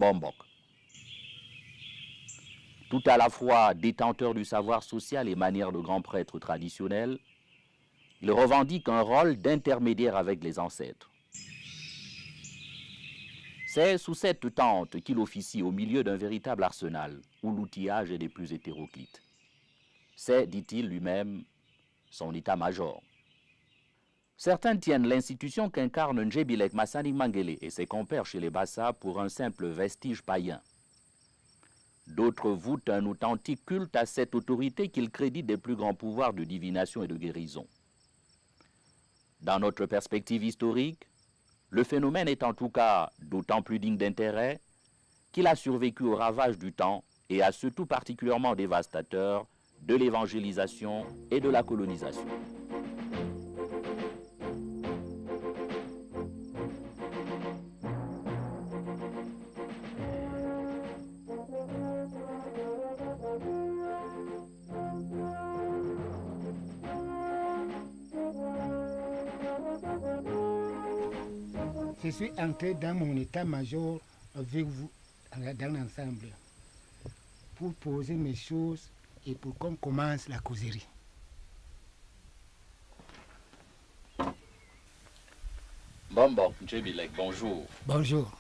Bombok. Tout à la fois détenteur du savoir social et manière de grand prêtre traditionnel, il revendique un rôle d'intermédiaire avec les ancêtres. C'est sous cette tente qu'il officie au milieu d'un véritable arsenal, où l'outillage est des plus hétéroclites. C'est, dit-il lui-même, son état-major. Certains tiennent l'institution qu'incarne Ndjebilek Massani Mangele et ses compères chez les Bassa pour un simple vestige païen. D'autres vouent un authentique culte à cette autorité qu'ils créditent des plus grands pouvoirs de divination et de guérison. Dans notre perspective historique, le phénomène est en tout cas d'autant plus digne d'intérêt qu'il a survécu aux ravages du temps et à ceux tout particulièrement dévastateurs de l'évangélisation et de la colonisation. Je suis entré dans mon état-major avec vous, dans l'ensemble, pour poser mes choses et pour qu'on commence la causerie. Bombok Ndjebilek, bonjour. Bonjour.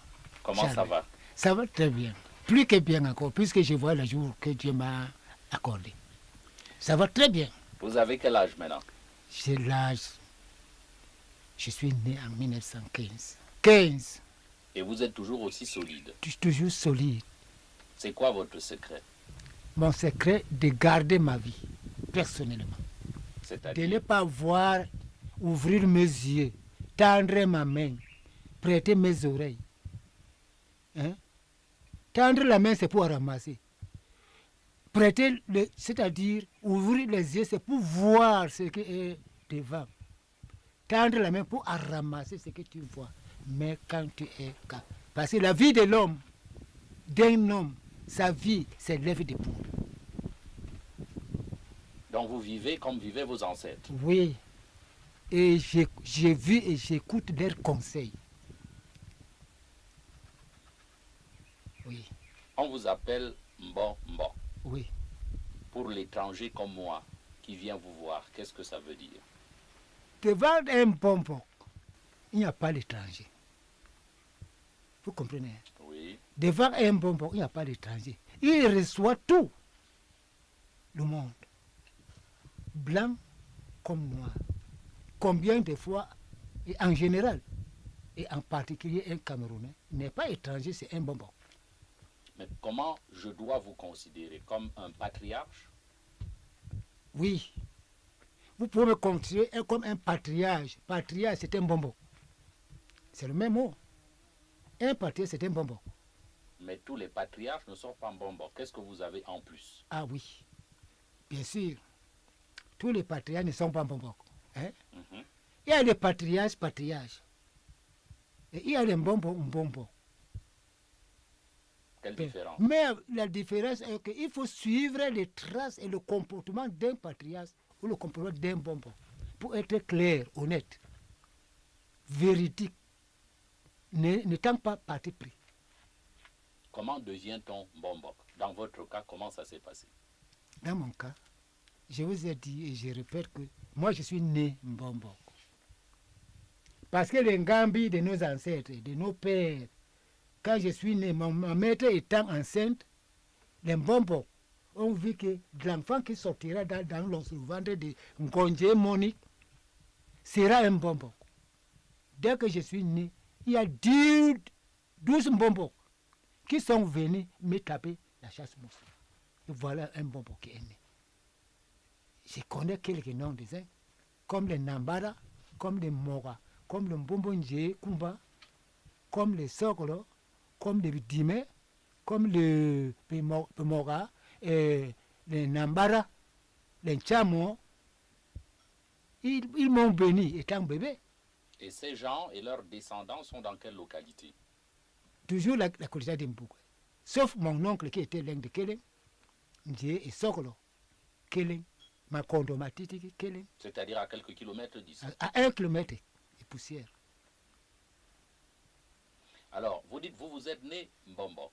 Comment Charles. ça va? Ça va très bien. Plus que bien encore, puisque je vois le jour que Dieu m'a accordé. Ça va très bien. Vous avez quel âge maintenant? J'ai l'âge. Je suis né en 1915. 15. Et vous êtes toujours aussi solide. Je suis toujours solide. C'est quoi votre secret? Mon secret, de garder ma vie, personnellement. De C'est-à-dire? ne pas voir, ouvrir mes yeux, tendre ma main, prêter mes oreilles. Hein? Tendre la main, c'est pour ramasser. Prêter, c'est-à-dire ouvrir les yeux, c'est pour voir ce qui est devant. Tendre la main pour ramasser ce que tu vois. Mais quand tu es... Parce que la vie de l'homme, d'un homme, sa vie s'élève de poule. Donc vous vivez comme vivaient vos ancêtres. Oui. Et j'ai vu et j'écoute leurs conseils. Oui. On vous appelle Mbombo. Oui. Pour l'étranger comme moi qui vient vous voir, qu'est-ce que ça veut dire? Devant un bonbon, il n'y a pas l'étranger. Vous comprenez? Oui. Devant un bonbon, il n'y a pas d'étranger. Il reçoit tout. Le monde. Blanc comme noir. Combien de fois, et en général, et en particulier un Camerounais, n'est pas étranger, c'est un bonbon. Mais comment je dois vous considérer? Comme un patriarche? Oui. Vous pouvez me considérer comme un patriarche. Patriarche, c'est un bonbon. C'est le même mot. Un patriarche, c'est un bonbon. Mais tous les patriarches ne sont pas Mbombo. Qu'est-ce que vous avez en plus? Ah oui. Bien sûr. Tous les patriarches ne sont pas bonbons. Hein? Il y a les patriarches. Et il y a les bonbons. Quelle différence? Mais la différence est qu'il faut suivre les traces et le comportement d'un patriarche ou le comportement d'un bonbon pour être clair, honnête, véridique, n'étant pas parti pris. Comment devient-on Mbombo? Dans votre cas, comment ça s'est passé? Dans mon cas, je vous ai dit et je répète que moi je suis né Mbombo. Parce que les Ngambis de nos ancêtres, de nos pères, quand je suis né, ma mère étant enceinte, les Mbombo ont vu que l'enfant qui sortira dans le ventre de Ngonje Monique sera un bonbon. Dès que je suis né, il y a 12 bonbons qui sont venus me taper la chasse-mouche. Voilà un bonbon qui est né. Je connais quelques noms des uns, comme les Nambara, comme les Mora, comme le Mbombonje Kumba, comme les Sokolo, comme les Dime, comme le Mora, et les Nambara, les Chamo. Ils m'ont béni étant bébé. Et ces gens et leurs descendants sont dans quelle localité? Toujours la collège d'Imbougou. Sauf mon oncle qui était l'un de Keleng, Ndié et Sokolo. Keleng, Makondo Matiti, Keleng. C'est-à-dire à quelques kilomètres d'ici. À 1 kilomètre et poussière. Alors, vous dites, vous êtes né Mbombok.